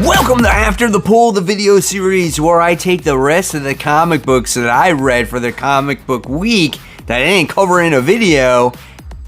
Welcome to After the Pull, the video series where I take the rest of the comic books that I read for the comic book week that I didn't cover in a video,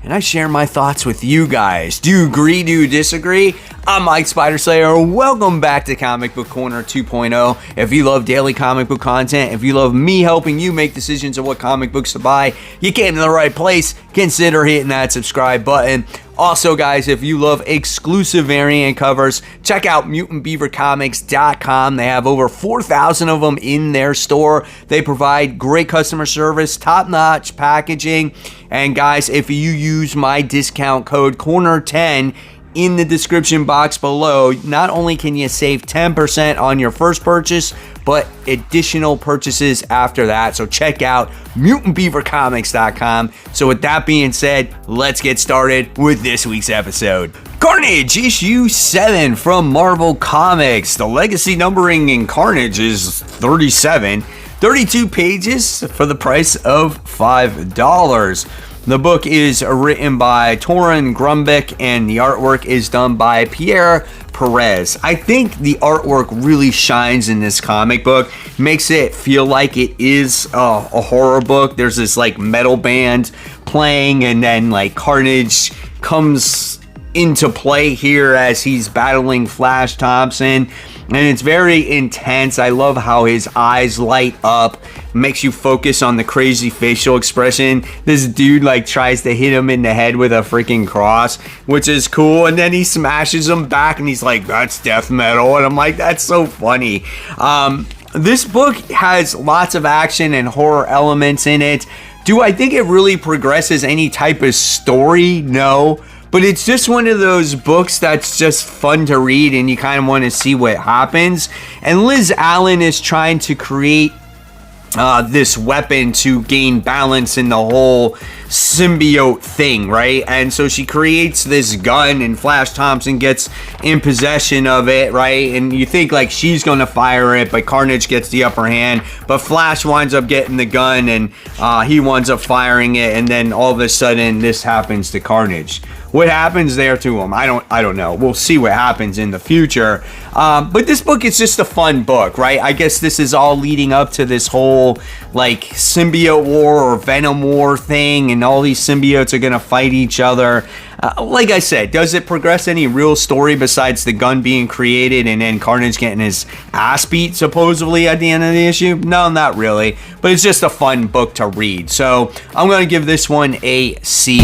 and I share my thoughts with you guys. Do you agree? Do you disagree? I'm Mike Spider Slayer. Welcome back to Comic Book Corner 2.0. If you love daily comic book content, if you love me helping you make decisions on what comic books to buy, you came to the right place. Consider hitting that subscribe button. Also, guys, if you love exclusive variant covers, check out MutantBeaverComics.com. They have over 4,000 of them in their store. They provide great customer service, top-notch packaging. And guys, if you use my discount code CORNER10 in the description box below, not only can you save 10% on your first purchase, but additional purchases after that. So check out MutantBeaverComics.com. So with that being said, let's get started with this week's episode. Carnage, issue 7 from Marvel Comics. The legacy numbering in Carnage is 37. 32 pages for the price of $5. The book is written by Torun Grumbick and the artwork is done by Pierre Perez. I think the artwork really shines in this comic book, makes it feel like it is a horror book. There's this like metal band playing, and then like Carnage comes into play here as he's battling Flash Thompson, and it's very intense. I love how his eyes light up, makes you focus on the crazy facial expression. This dude like tries to hit him in the head with a freaking cross, which is cool, and then he smashes him back and he's like, that's death metal, and I'm like, that's so funny. This book has lots of action and horror elements in it. Do I think it really progresses any type of story? No. But it's just one of those books that's just fun to read and you kind of want to see what happens. And Liz Allen is trying to create this weapon to gain balance in the whole symbiote thing, right? And so she creates this gun and Flash Thompson gets in possession of it, right? And you think like she's gonna fire it, but Carnage gets the upper hand, but Flash winds up getting the gun and he winds up firing it, and then all of a sudden this happens to Carnage. What happens there to him? I don't know. We'll see what happens in the future. But this book is just a fun book, right? I guess this is all leading up to this whole like symbiote war or Venom war thing, and all these symbiotes are gonna fight each other. Like I said, does it progress any real story besides the gun being created and then Carnage getting his ass beat supposedly at the end of the issue? No, not really. But it's just a fun book to read. So I'm gonna give this one a C+.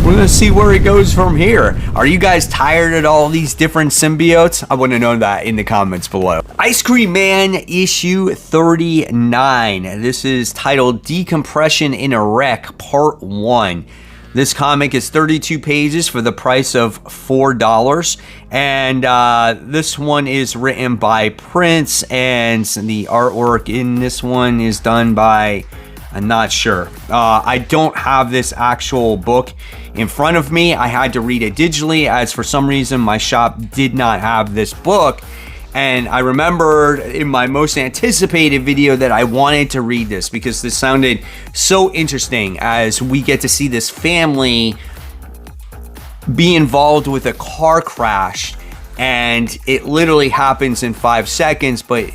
We're going to see where it goes from here. Are you guys tired of all these different symbiotes? I want to know that in the comments below. Ice Cream Man issue 39. This is titled Decompression in a Wreck Part 1. This comic is 32 pages for the price of $4. And this one is written by Prince, and the artwork in this one is done by... I'm not sure. I don't have this actual book in front of me. I had to read it digitally, as for some reason my shop did not have this book. And I remembered in my most anticipated video that I wanted to read this because this sounded so interesting, as we get to see this family be involved with a car crash, and it literally happens in 5 seconds, but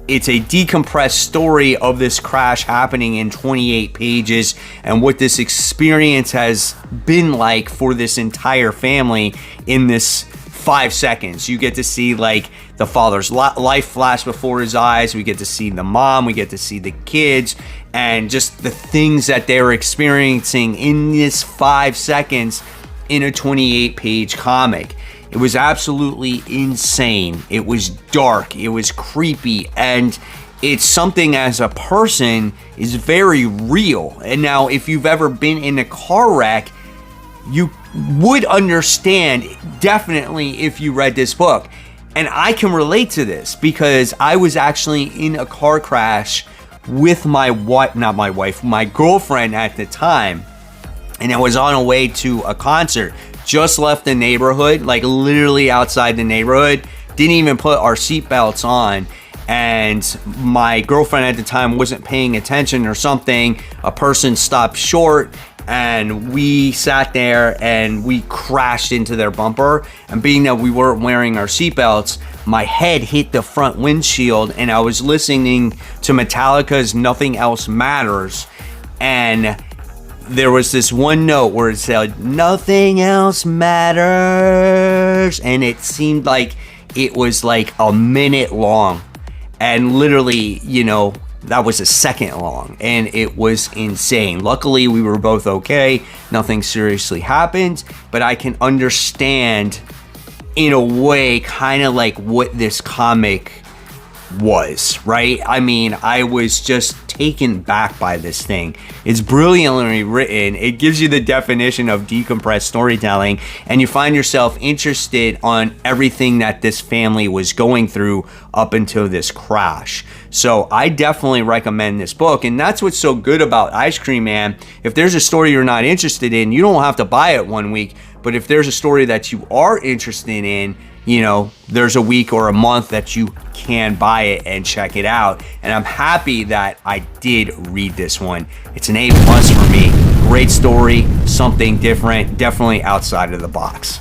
it's a decompressed story of this crash happening in 28 pages and what this experience has been like for this entire family in this 5 seconds. You get to see like the father's life flash before his eyes. We get to see the mom. We get to see the kids, and just the things that they're experiencing in this 5 seconds in a 28-page comic. It was absolutely insane. It was dark. It was creepy. And it's something as a person is very real. And now if you've ever been in a car wreck, you would understand definitely if you read this book. And I can relate to this because I was actually in a car crash with my girlfriend at the time. And I was on a way to a concert. Just left the neighborhood, like literally outside the neighborhood. Didn't even put our seatbelts on. And my girlfriend at the time wasn't paying attention or something. A person stopped short and we sat there and we crashed into their bumper. And being that we weren't wearing our seatbelts, my head hit the front windshield, and I was listening to Metallica's Nothing Else Matters, and there was this one note where it said, "Nothing else matters," and it seemed like it was like a minute long, and literally, that was a second long, and it was insane. Luckily, we were both okay. Nothing seriously happened, but I can understand, in a way, kind of like what this comic was, right? I mean, I was just taken back by this thing. It's brilliantly written. It gives you the definition of decompressed storytelling, and you find yourself interested on everything that this family was going through up until this crash. So I definitely recommend this book, and that's what's so good about Ice Cream Man. If there's a story you're not interested in, you don't have to buy it one week, but if there's a story that you are interested in, there's a week or a month that you can buy it and check it out. And I'm happy that I did read this one. It's an A+ for me. Great story, something different, definitely outside of the box.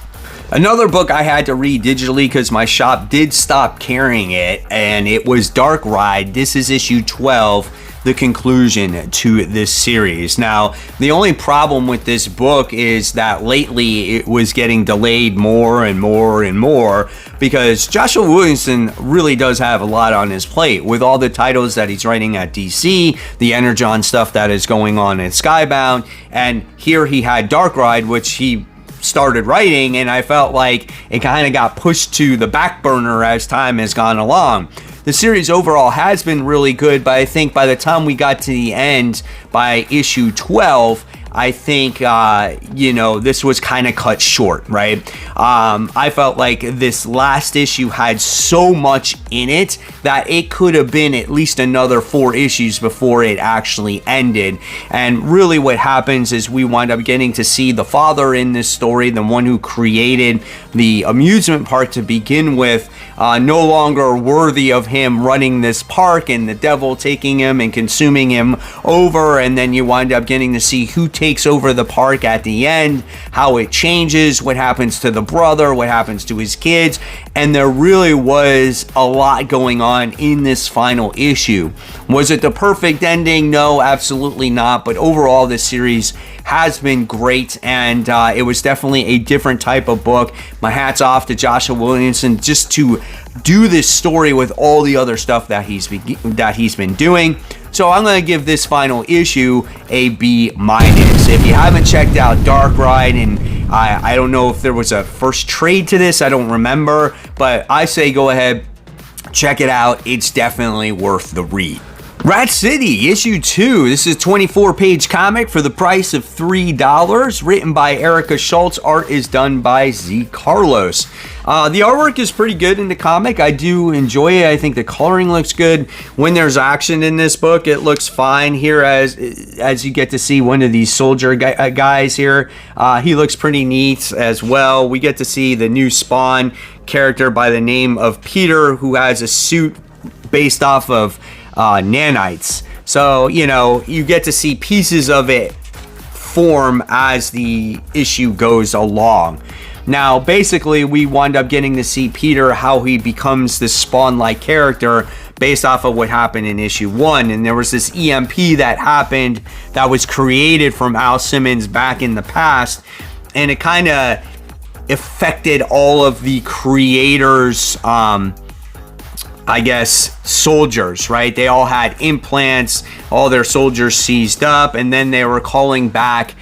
Another book I had to read digitally because my shop did stop carrying it, and it was Dark Ride. This is issue 12, the conclusion to this series. Now, the only problem with this book is that lately it was getting delayed more and more and more because Joshua Williamson really does have a lot on his plate with all the titles that he's writing at DC, the Energon stuff that is going on at Skybound, and here he had Dark Ride, which he started writing, and I felt like it kind of got pushed to the back burner as time has gone along. The series overall has been really good, but I think by the time we got to the end, by issue 12, I think, this was kind of cut short, right? I felt like this last issue had so much in it that it could have been at least another 4 issues before it actually ended. And really what happens is we wind up getting to see the father in this story, the one who created the amusement park to begin with, no longer worthy of him running this park, and the devil taking him and consuming him over. And then you wind up getting to see who takes over the park at the end, how it changes, what happens to the brother, what happens to his kids. And there really was a lot going on in this final issue. Was it the perfect ending? No, absolutely not. But overall, this series has been great, and it was definitely a different type of book. My hat's off to Joshua Williamson just to do this story with all the other stuff that he's been doing. So I'm going to give this final issue a B-. If you haven't checked out Dark Ride, and I don't know if there was a first trade to this, I don't remember, but I say go ahead, check it out. It's definitely worth the read. Rat City, issue 2. This is a 24-page comic for the price of $3. Written by Erica Schultz. Art is done by Z. Carlos. The artwork is pretty good in the comic. I do enjoy it. I think the coloring looks good. When there's action in this book, it looks fine here as you get to see one of these soldier guys here. He looks pretty neat as well. We get to see the new Spawn character by the name of Peter, who has a suit based off of nanites. So, you get to see pieces of it form as the issue goes along. Now, basically, we wind up getting to see Peter, how he becomes this Spawn-like character based off of what happened in issue 1. And there was this EMP that happened that was created from Al Simmons back in the past. And it kind of affected all of the creators' soldiers, right? They all had implants, all their soldiers seized up, and then they were calling back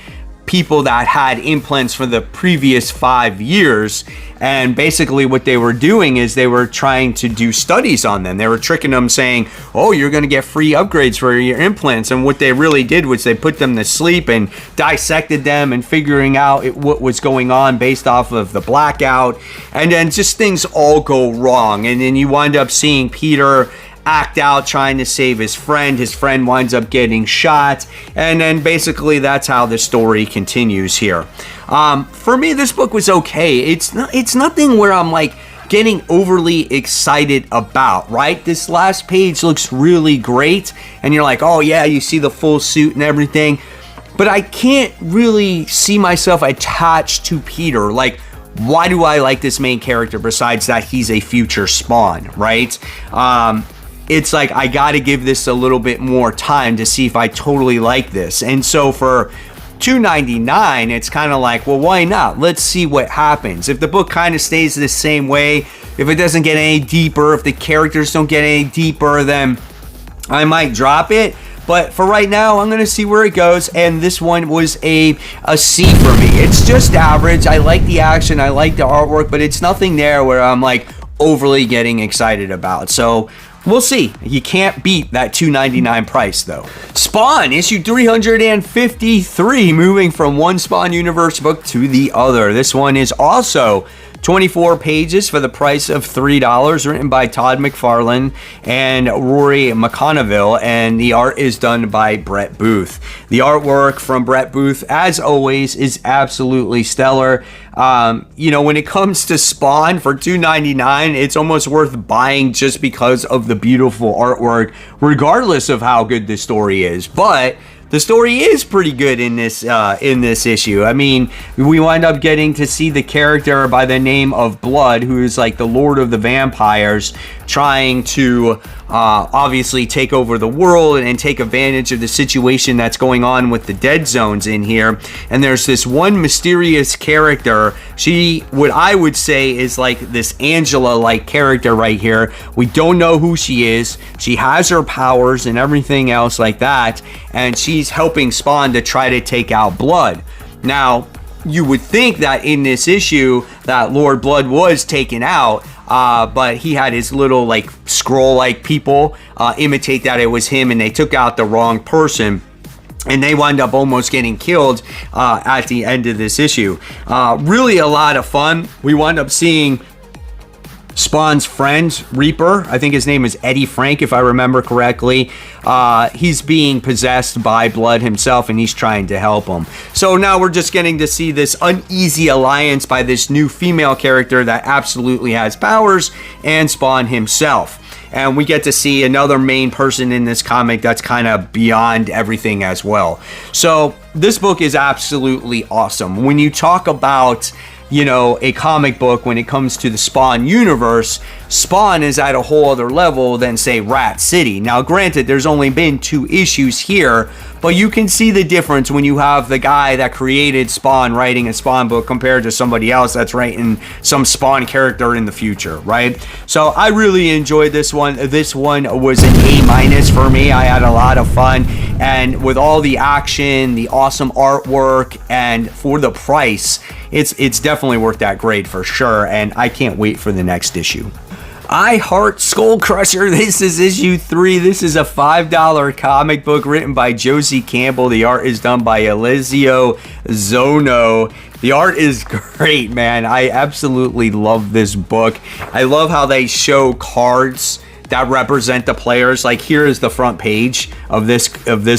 people that had implants for the previous 5 years. And basically what they were doing is they were trying to do studies on them. They were tricking them, saying, oh, you're going to get free upgrades for your implants. And what they really did was they put them to sleep and dissected them and figuring out what was going on based off of the blackout. And then just things all go wrong. And then you wind up seeing Peter act out trying to save his friend. His friend winds up getting shot, and then basically that's how the story continues here. For me, this book was okay. It's nothing where I'm like getting overly excited about, right? This last page looks really great, and you're like, oh yeah, you see the full suit and everything. but I can't really see myself attached to Peter. Like, why do I like this main character besides that he's a future Spawn, right? It's like I got to give this a little bit more time to see if I totally like this. And so for $2.99, it's kind of like, well, why not? Let's see what happens. If the book kind of stays the same way, if it doesn't get any deeper, if the characters don't get any deeper, then I might drop it. But for right now, I'm going to see where it goes. And this one was a C for me. It's just average. I like the action. I like the artwork. But it's nothing there where I'm like overly getting excited about. So we'll see. You can't beat that $2.99 price, though. Spawn, issue 353, moving from one Spawn Universe book to the other. This one is also 24 pages for the price of $3, written by Todd McFarlane and Rory McConneville, and the art is done by Brett Booth. The artwork from Brett Booth, as always, is absolutely stellar. When it comes to Spawn for $2.99, it's almost worth buying just because of the beautiful artwork, regardless of how good the story is. But the story is pretty good in this issue. I mean, we wind up getting to see the character by the name of Blood, who is like the Lord of the Vampires, trying to obviously take over the world and take advantage of the situation that's going on with the dead zones in here. And there's this one mysterious character. She, what I would say, is like this Angela-like character right here. We don't know who she is. She has her powers and everything else like that, and she's helping Spawn to try to take out Blood. Now, you would think that in this issue that Lord Blood was taken out, but he had his little like scroll-like people imitate that it was him, and they took out the wrong person, and they wind up almost getting killed at the end of this issue. Really a lot of fun. We wind up seeing Spawn's friend, Reaper. I think his name is Eddie Frank, if I remember correctly. He's being possessed by Blood himself, and he's trying to help him. So now we're just getting to see this uneasy alliance by this new female character that absolutely has powers, and Spawn himself. And we get to see another main person in this comic that's kind of beyond everything as well. So this book is absolutely awesome. When you talk about, a comic book, when it comes to the Spawn universe, Spawn is at a whole other level than, say, Rat City. Now, granted, there's only been 2 issues here, but you can see the difference when you have the guy that created Spawn writing a Spawn book compared to somebody else that's writing some Spawn character in the future, right? So I really enjoyed this one. This one was an A- for me. I had a lot of fun, and with all the action, the awesome artwork, and for the price, it's definitely worth that grade for sure, and I can't wait for the next issue. I Heart Skullcrusher. This is issue 3. This is a $5 comic book written by Josie Campbell. The art is done by Elizio Zono. The art is great, man. I absolutely love this book. I love how they show cards that represent the players. Like, here is the front page of this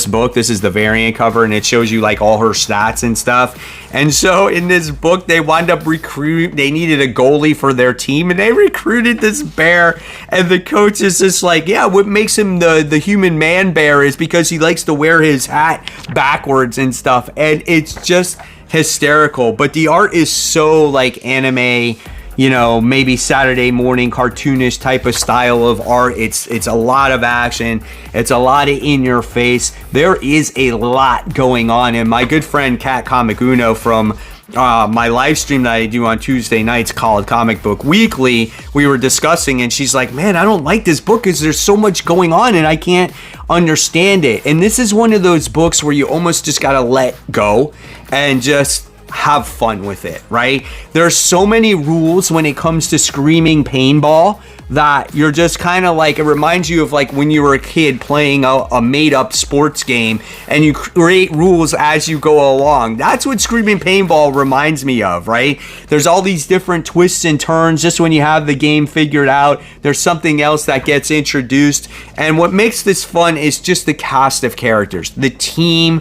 book. This is the variant cover, and it shows you like all her stats and stuff. And so in this book, they wind up they needed a goalie for their team, and they recruited this bear. And the coach is just like, yeah, what makes him the human man bear is because he likes to wear his hat backwards and stuff. And it's just hysterical. But the art is so like anime, maybe Saturday morning cartoonish type of style of art. It's a lot of action. It's a lot of in your face. There is a lot going on. And my good friend Kat Comic Uno from my live stream that I do on Tuesday nights called Comic Book Weekly, we were discussing, and she's like, man, I don't like this book because there's so much going on and I can't understand it. And this is one of those books where you almost just gotta let go and just have fun with it, right? There's so many rules when it comes to Screaming Paintball that you're just kind of like, it reminds you of like when you were a kid playing a made-up sports game and you create rules as you go along. That's what Screaming Paintball reminds me of, right? There's all these different twists and turns. Just when you have the game figured out, there's something else that gets introduced. And what makes this fun is just the cast of characters, the team,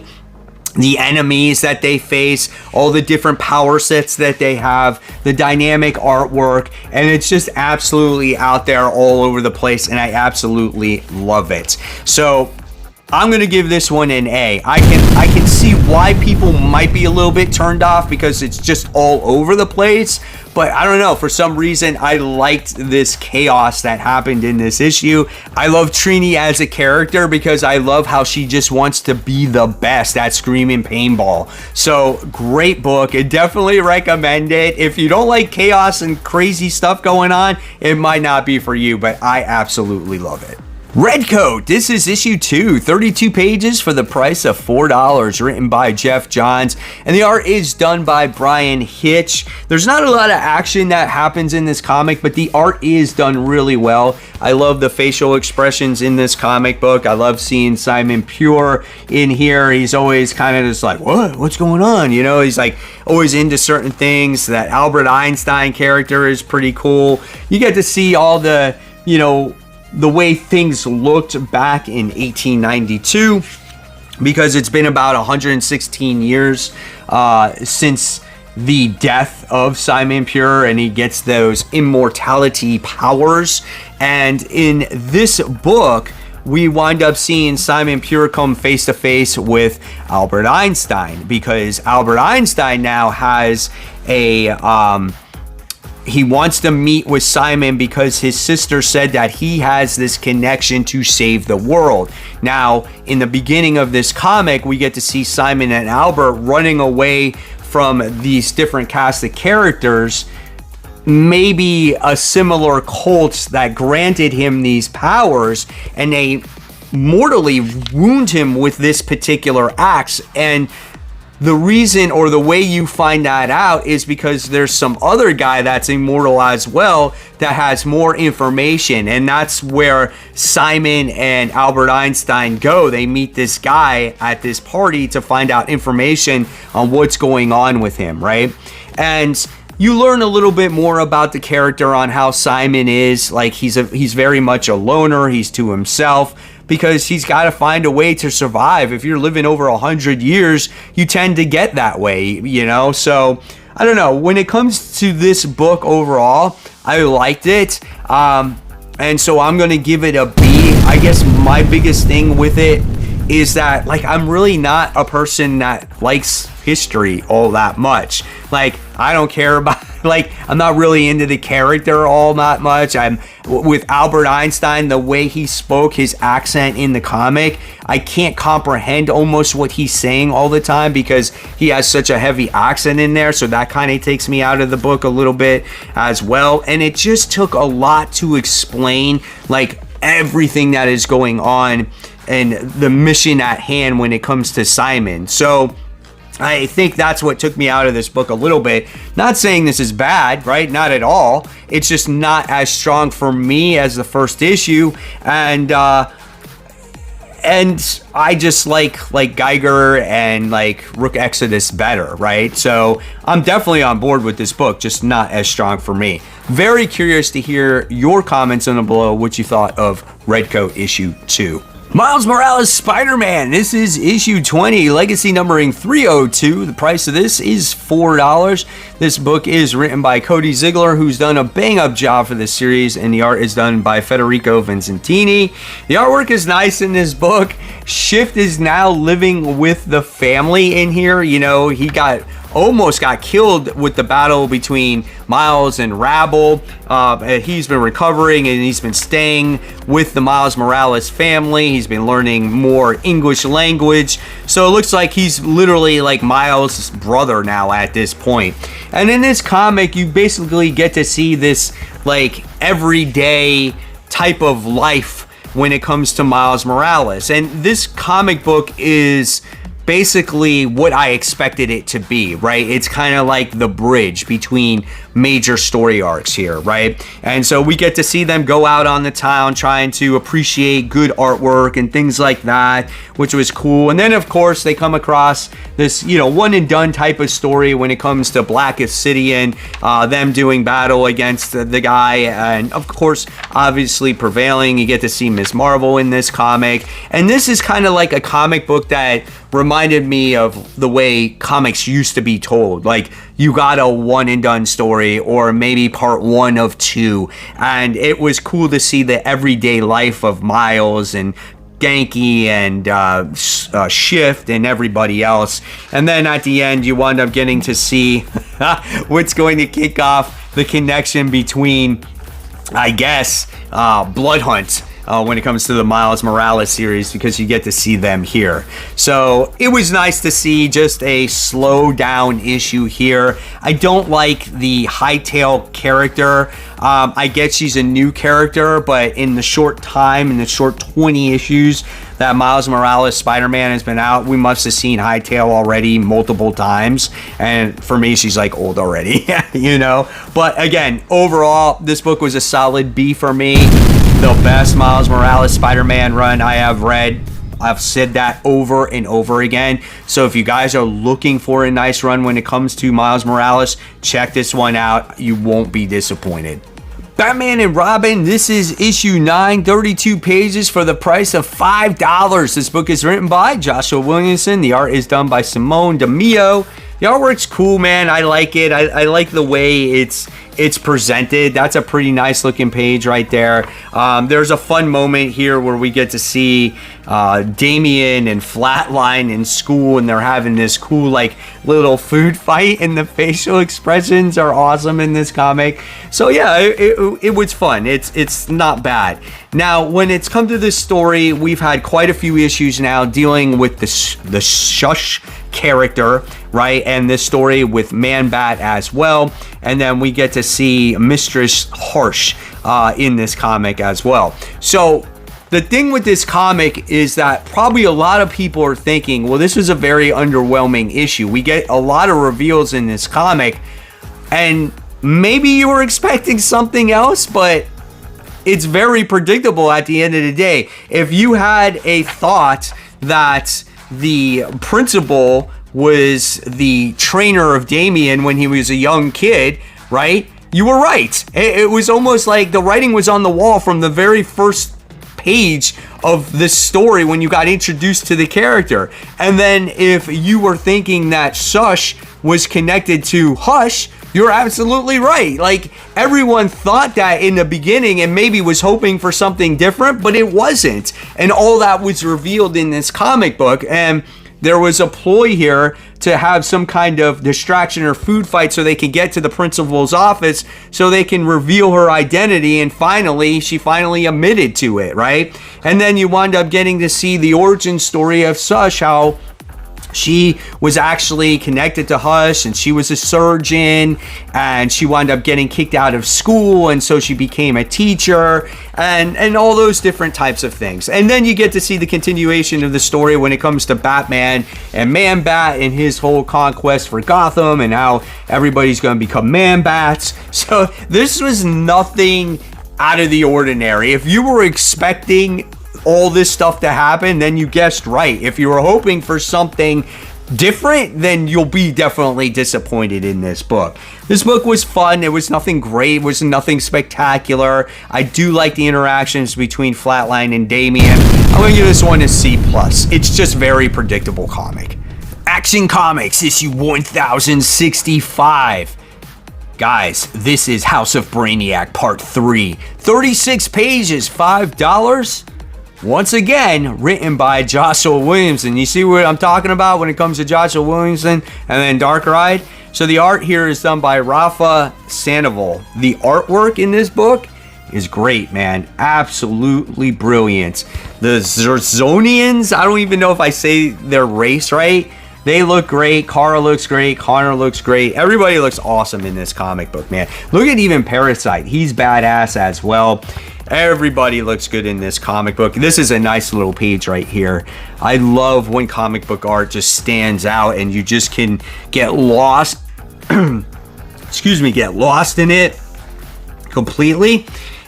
the enemies that they face, all the different power sets that they have, the dynamic artwork, and it's just absolutely out there all over the place, and I absolutely love it. So I'm gonna give this one an A. I can see why people might be a little bit turned off because it's just all over the place. But I don't know, for some reason, I liked this chaos that happened in this issue. I love Trini as a character because I love how she just wants to be the best at screaming paintball. So, great book. I definitely recommend it. If you don't like chaos and crazy stuff going on, it might not be for you, but I absolutely love it. Redcoat, this is issue 2, 32 pages for the price of $4, written by Jeff Johns, and the art is done by Brian Hitch. There's not a lot of action that happens in this comic, but the art is done really well. I love the facial expressions in this comic book. I love seeing Simon Pure in here. He's always kind of just like, what's going on? You know, he's like always into certain things. That Albert Einstein character is pretty cool. You get to see all the, you know, the way things looked back in 1892, because it's been about 116 years since the death of Simon Pure, and he gets those immortality powers. And in this book, we wind up seeing Simon Pure come face to face with Albert Einstein, because Albert Einstein now has a he wants to meet with Simon because his sister said that he has this connection to save the world. Now, in the beginning of this comic, we get to see Simon and Albert running away from these different cast of characters, maybe a similar cult that granted him these powers, and they mortally wound him with this particular axe. And the reason, or the way you find that out, is because there's some other guy that's immortal as well that has more information, and that's where Simon and Albert Einstein go. They meet this guy at this party to find out information on what's going on with him, right? And you learn a little bit more about the character, on how Simon is. Like, he's very much a loner. He's to himself, because he's got to find a way to survive. If you're living over 100 years, you tend to get that way, you know? So, I don't know. When it comes to this book overall, I liked it. And so I'm going to give it a B. I guess my biggest thing with it is that, like, I'm really not a person that likes history all that much. Like, I don't care about, like, I'm not really into the character all that much. I'm with Albert Einstein, the way he spoke, his accent in the comic, I can't comprehend almost what he's saying all the time because he has such a heavy accent in there. So that kind of takes me out of the book a little bit as well. And it just took a lot to explain, like, everything that is going on and the mission at hand when it comes to Simon. So I think that's what took me out of this book a little bit. Not saying this is bad, right? Not at all. It's just not as strong for me as the first issue. And I just like Geiger and like Rook Exodus better, right? So I'm definitely on board with this book, just not as strong for me. Very curious to hear your comments on the below, what you thought of Redcoat issue 2. Miles Morales Spider-Man, this is issue 20, legacy numbering 302. The price of this is $4. This book is written by Cody Ziegler, who's done a bang-up job for this series, and the art is done by Federico Vincentini. The artwork is nice in this book. Shift is now living with the family in here. You know, he almost got killed with the battle between Miles and Rabble. He's been recovering, and he's been staying with the Miles Morales family. He's been learning more English language. So it looks like he's literally like Miles' brother now at this point. And in this comic, you basically get to see this like everyday type of life when it comes to Miles Morales. And this comic book is basically what I expected it to be, right? It's kind of like the bridge between major story arcs here, right? And so we get to see them go out on the town trying to appreciate good artwork and things like that, which was cool. And then of course they come across this, you know, one and done type of story when it comes to Black Obsidian, them doing battle against the guy, and of course obviously prevailing. You get to see Ms. Marvel in this comic, and this is kind of like a comic book that reminded me of the way comics used to be told. Like, you got a one and done story, or maybe part 1 of 2, and it was cool to see the everyday life of Miles and Genki and Shift and everybody else. And then at the end, you wind up getting to see what's going to kick off the connection between, I guess, Blood Hunt when it comes to the Miles Morales series, because you get to see them here. So it was nice to see just a slow down issue here. I don't like the Hightail character. I get she's a new character, but in the short time, in the short 20 issues that Miles Morales Spider-Man has been out, we must have seen Hightail already multiple times. And for me, she's like old already, you know? But again, overall, this book was a solid B for me. The best Miles Morales Spider-Man run I have read. I've said that over and over again. So if you guys are looking for a nice run when it comes to Miles Morales, check this one out. You won't be disappointed. Batman and Robin, this is issue 9, 32 pages for the price of $5. This book is written by Joshua Williamson. The art is done by Simone DeMio. The artwork's cool, man. I like it. I like the way it's presented. That's a pretty nice looking page right there. There's a fun moment here where we get to see Damian and Flatline in school, and they're having this cool like little food fight, and the facial expressions are awesome in this comic. So yeah, it was fun. It's not bad. Now, when it's come to this story, we've had quite a few issues now dealing with the Shush character, right? And this story with Man-Bat as well. And then we get to see Mistress Harsh in this comic as well. So the thing with this comic is that probably a lot of people are thinking, well, this was a very underwhelming issue. We get a lot of reveals in this comic, and maybe you were expecting something else, but it's very predictable at the end of the day. If you had a thought that the principal was the trainer of Damian when he was a young kid, right? You were right. It was almost like the writing was on the wall from the very first page of this story when you got introduced to the character. And then if you were thinking that Shush was connected to Hush, you're absolutely right. Like, everyone thought that in the beginning and maybe was hoping for something different, but it wasn't. And all that was revealed in this comic book. And there was a ploy here to have some kind of distraction or food fight so they can get to the principal's office so they can reveal her identity. And she finally admitted to it, right? And then you wind up getting to see the origin story of Shush, how she was actually connected to Hush, and she was a surgeon, and she wound up getting kicked out of school, and so she became a teacher, and all those different types of things. And then you get to see the continuation of the story when it comes to Batman and Man-Bat and his whole conquest for Gotham, and how everybody's going to become Man-Bats. So this was nothing out of the ordinary. If you were expecting all this stuff to happen, then you guessed right. If you were hoping for something different, then you'll be definitely disappointed in this book. This book was fun. It was nothing great. It was nothing spectacular. I do like the interactions between Flatline and Damian. I'm going to give this one a C+. It's just very predictable comic. Action Comics, issue 1065. Guys, this is House of Brainiac Part 3. 36 pages, $5. Once again, written by Joshua Williamson. You see what I'm talking about when it comes to Joshua Williamson and then Dark Ride? So the art here is done by Rafa Sandoval. The artwork in this book is great, man. Absolutely brilliant. The Zerzonians, I don't even know if I say their race right. They look great. Kara looks great. Connor looks great. Everybody looks awesome in this comic book, man. Look at even Parasite. He's badass as well. Everybody looks good in this comic book. This is a nice little page right here. I love when comic book art just stands out and you just can get lost. Get lost in it completely.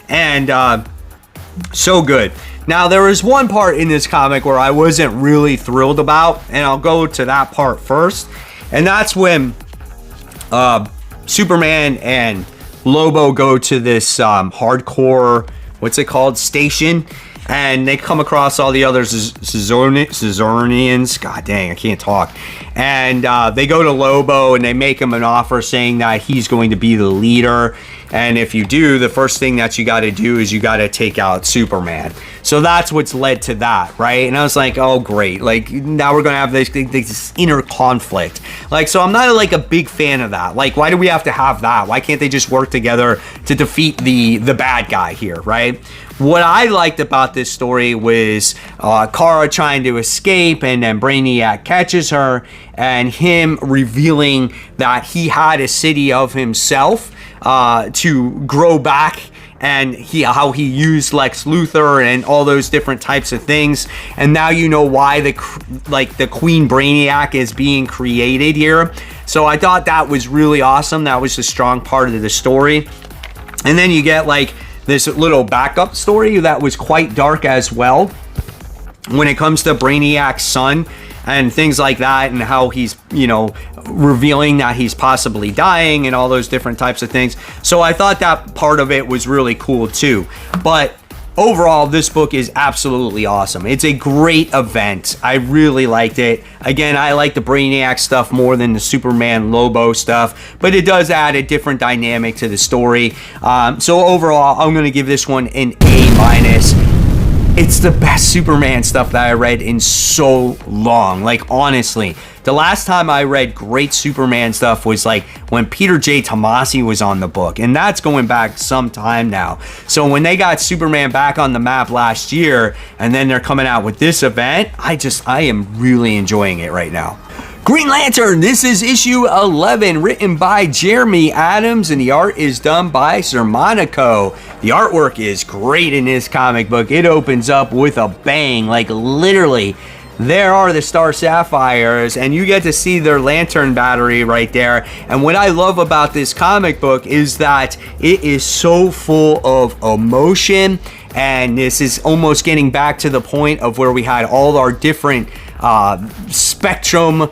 And so good. Now, there is one part in this comic where I wasn't really thrilled about, and I'll go to that part first. And that's when Superman and Lobo go to this hardcore, what's it called, station. and they come across all the other Caesarians. God dang, I can't talk. And they go to Lobo and they make him an offer saying that he's going to be the leader. And if you do, the first thing that you got to do is you got to take out Superman. So that's what's led to that, right? And I was like, oh, great. Like, now we're going to have this inner conflict. Like, so I'm not like a big fan of that. Like, why do we have to have that? Why can't they just work together to defeat the bad guy here, right? What I liked about this story was Kara trying to escape, and then Brainiac catches her, and him revealing that he had a city of himself to grow back, and how he used Lex Luthor and all those different types of things. And now you know why the Queen Brainiac is being created here. So I thought that was really awesome. That was a strong part of the story. And then you get like this little backup story that was quite dark as well when it comes to Brainiac's son and things like that, and how he's, you know, revealing that he's possibly dying and all those different types of things. So I thought that part of it was really cool too. But overall, this book is absolutely awesome. It's a great event. I really liked it. Again, I like the Brainiac stuff more than the Superman Lobo stuff, but it does add a different dynamic to the story. So overall, I'm going to give this one an A-. It's the best Superman stuff that I read in so long. Like, honestly, the last time I read great Superman stuff was like when Peter J. Tomasi was on the book, and that's going back some time now. So when they got Superman back on the map last year, and then they're coming out with this event, I am really enjoying it right now. Green Lantern, this is issue 11, written by Jeremy Adams, and the art is done by Sermonico. The artwork is great in this comic book. It opens up with a bang, like literally. There are the Star Sapphires, and you get to see their lantern battery right there. And what I love about this comic book is that it is so full of emotion, and this is almost getting back to the point of where we had all our different spectrum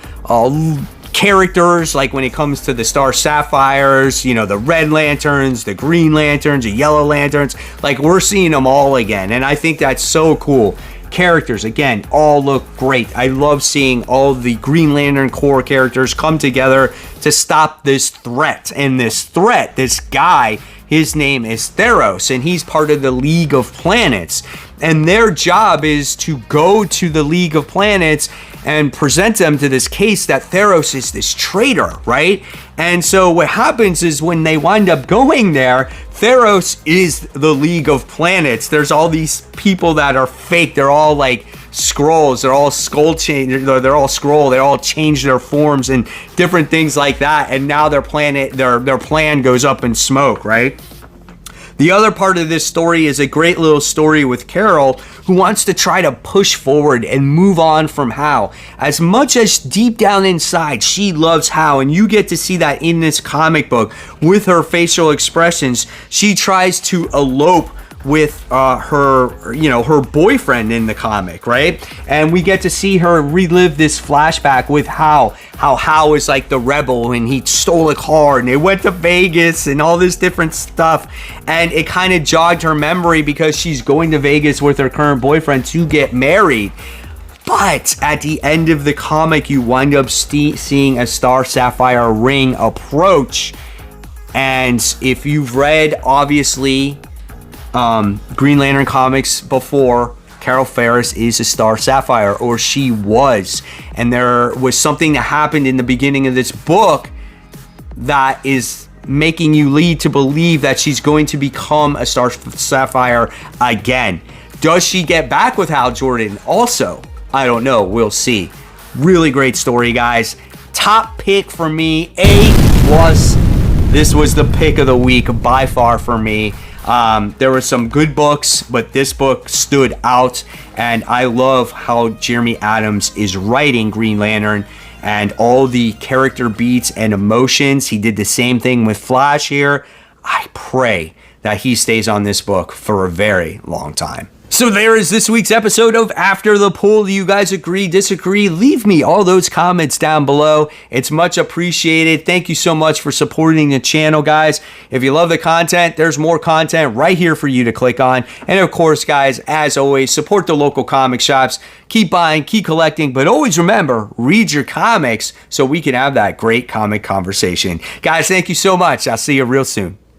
characters, like when it comes to the Star Sapphires, you know, the Red Lanterns, the Green Lanterns, the Yellow Lanterns. Like, we're seeing them all again, and I think that's so cool. Characters, again, all look great. I love seeing all the Green Lantern Corps characters come together to stop this threat. And this guy, his name is Theros, and he's part of the League of Planets. And their job is to go to the League of Planets and present them to this case that Theros is this traitor, right? And so what happens is when they wind up going there, Theros is the League of Planets. There's all these people that are fake. They're all like scrolls. They're all skull change. They're all scroll. They all change their forms and different things like that. And now their plan goes up in smoke, right? The other part of this story is a great little story with Carol, who wants to try to push forward and move on from Hal. As much as deep down inside she loves Hal, and you get to see that in this comic book with her facial expressions, she tries to elope with her boyfriend in the comic, right? And we get to see her relive this flashback with how Hal is like the rebel, and he stole a car, and they went to Vegas and all this different stuff, and it kind of jogged her memory because she's going to Vegas with her current boyfriend to get married. But at the end of the comic, you wind up seeing a Star Sapphire ring approach, and if you've read, obviously, Green Lantern comics before, Carol Ferris is a Star Sapphire, or she was. And there was something that happened in the beginning of this book that is making you lead to believe that she's going to become a Star Sapphire again. Does she get back with Hal Jordan also? I don't know. We'll see. Really great story, guys. Top pick for me, A+. This was the pick of the week by far for me. There were some good books, but this book stood out, and I love how Jeremy Adams is writing Green Lantern and all the character beats and emotions. He did the same thing with Flash here. I pray that he stays on this book for a very long time. So there is this week's episode of After the Poll. Do you guys agree, disagree? Leave me all those comments down below. It's much appreciated. Thank you so much for supporting the channel, guys. If you love the content, there's more content right here for you to click on. And of course, guys, as always, support the local comic shops. Keep buying, keep collecting, but always remember, read your comics so we can have that great comic conversation. Guys, thank you so much. I'll see you real soon.